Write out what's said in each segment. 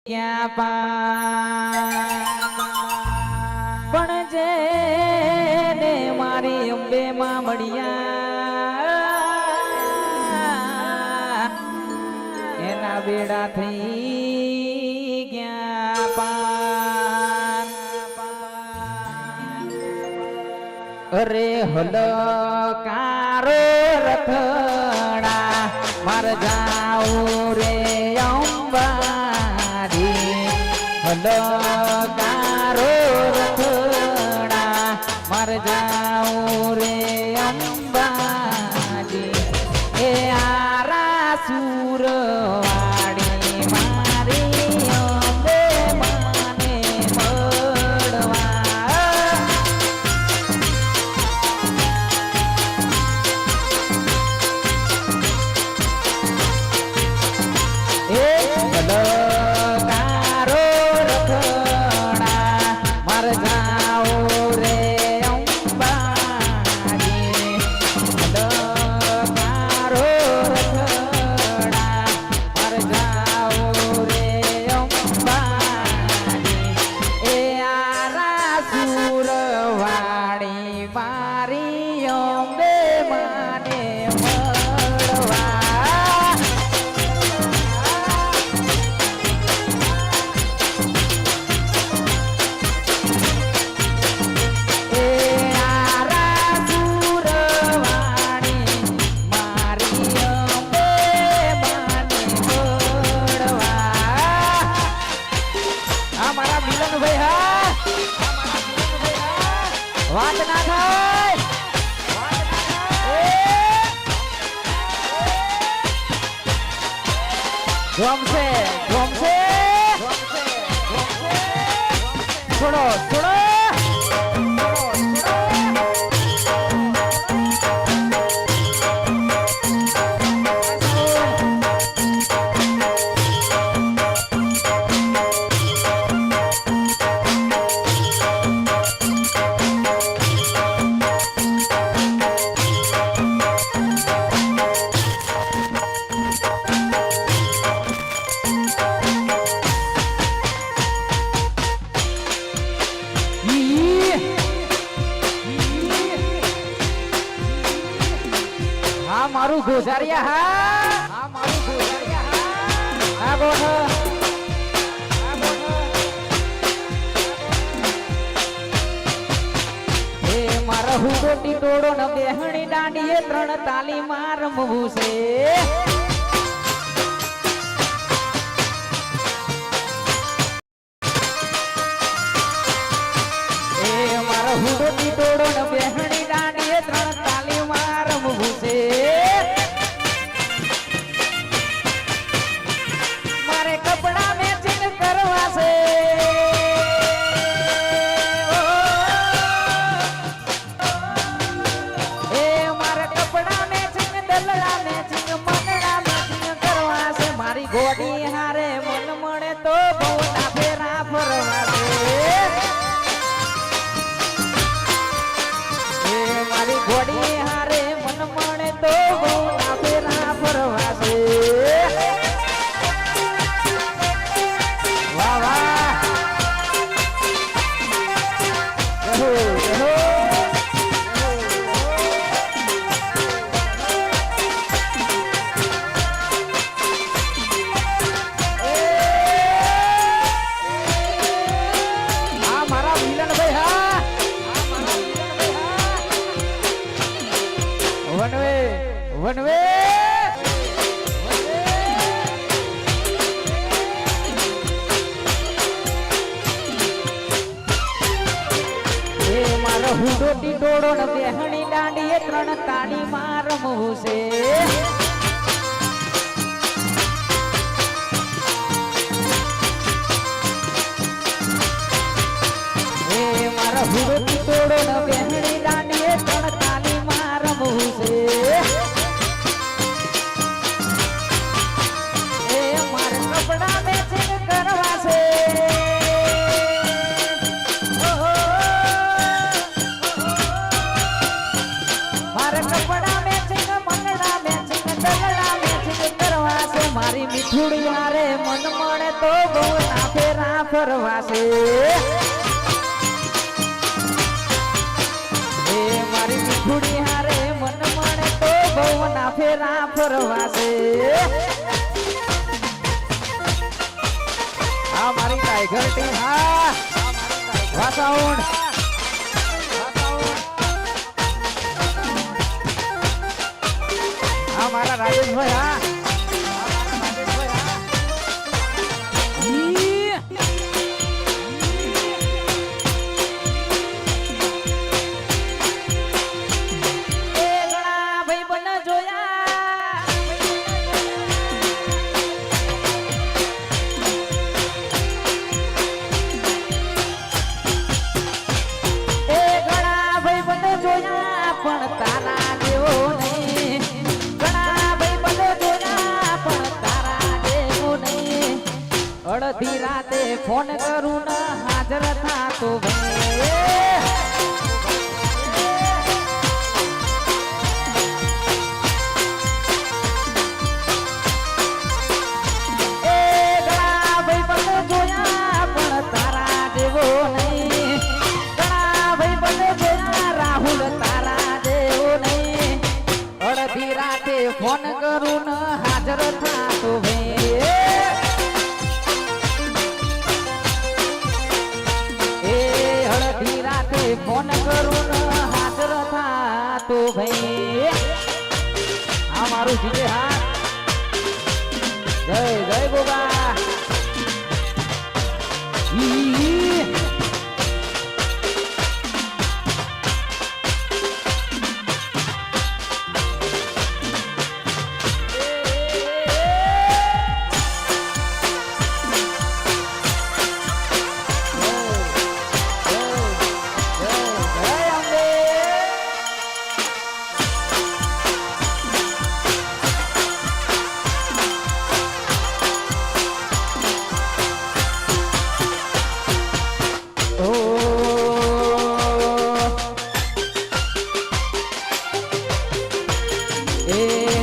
ક્યાં પણ જે ને મારી અંબે માં મળ્યા એના બેડા થઈ ગયા પાન અરે હલકારો રથડા માર જાઉં રે હલકારો રથડા માર જાઉં રે અંબાજી એ આરા સુરવાડી મારી અંબે માને મળવા એ વાત ના થાય ગમશે ગમશે છોડો છોડો મારું ગોઝારિયા હા મારું ગોઝારિયા હા બોલ એ મારા હુડો ટીટોડો ન બેહણી દાંડીએ ત્રણ તાલી માર રમવું છે એ મારા હુડો ટીટોડો ન બેહણી દાંડીએ ત્રણ તાલી માર રમવું છે ગોડી હારે મન મળે તો બહુના ફેરા ફરવા દે એ મારી ગોડી હારે મન મળે તો બહુના ફેરા ફરવા દે વાહ વાહ જહો જહો વનવે એ મારો હુડો ટીટોડો ન બેહણી દાંડીએ ત્રણ તાળી માં રમવું છે એ મારો હુડો ટીટોડો ન બેહણી દાંડીએ ત્રણ તાળી માં રમવું છે કપડા મેચિંગ કરવા છે મારે કપડા મેચિંગ મંગળા મેચિંગ ફરવાશે એ મારી મીઠુડી હારે મન મળે તો ભવના ફેરા ફરવાશે આ મારી ટાઈગર ટીમ હા વાસાઉન્ડ આ મારા રાજેશભાઈ હા અડધી રાતે ફોન કરું ને હાજર થાતો રાહુલ તારા જેવો નહીં અડધી રાતે ફોન કરું ને હાજર થાતો ફોન કરું ને હાજર થાતો ભાઈ આ મારું જીજે હા જય જય ગોગા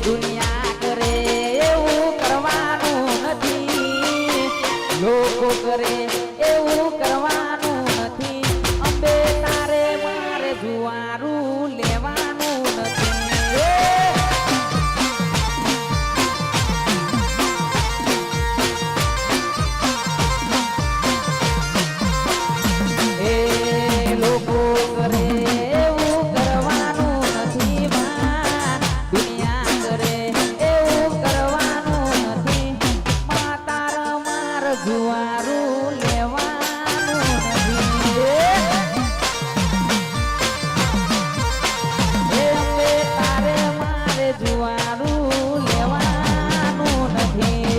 દુનિયા કરે એવું કરવાનું નથી લોકો કરે એવું કરવાનું નથી અંબે તારે મારે જુવારું લેવાનું નથી એ લોકો કરે એવું કરવાનું નથી જુવારું લેવાનું નથી તારે મારે જુવારું લેવાનું નથી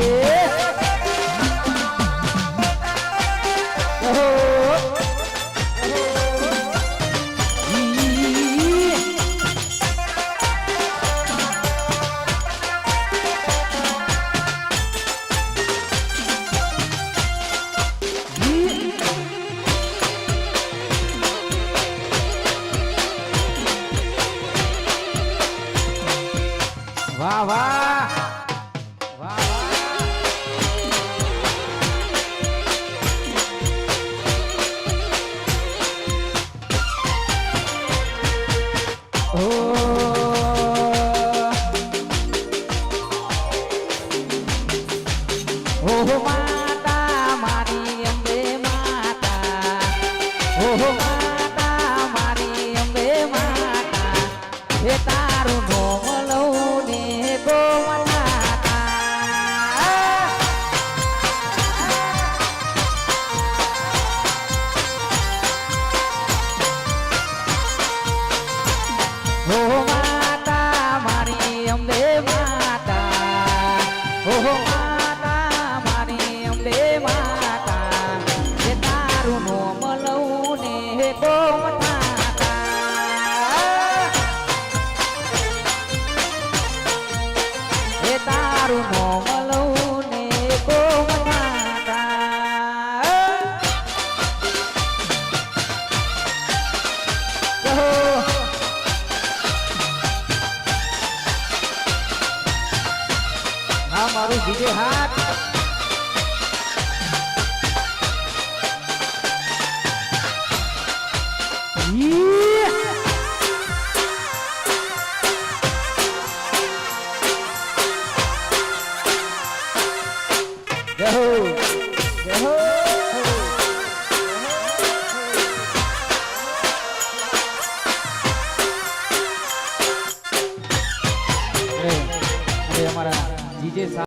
વાહ વાહ વાહ ઓહો માતા મારી અંબે માતા ઓહો માતા મારી અંબે માતા હે તારું નોમ લઉં ને ઓહો માતા મારી અંબે માતા ઓહો માતા મારી અંબે માતા હે તારું નોમ લઉં ને જય હો જય હો અમારા જીજે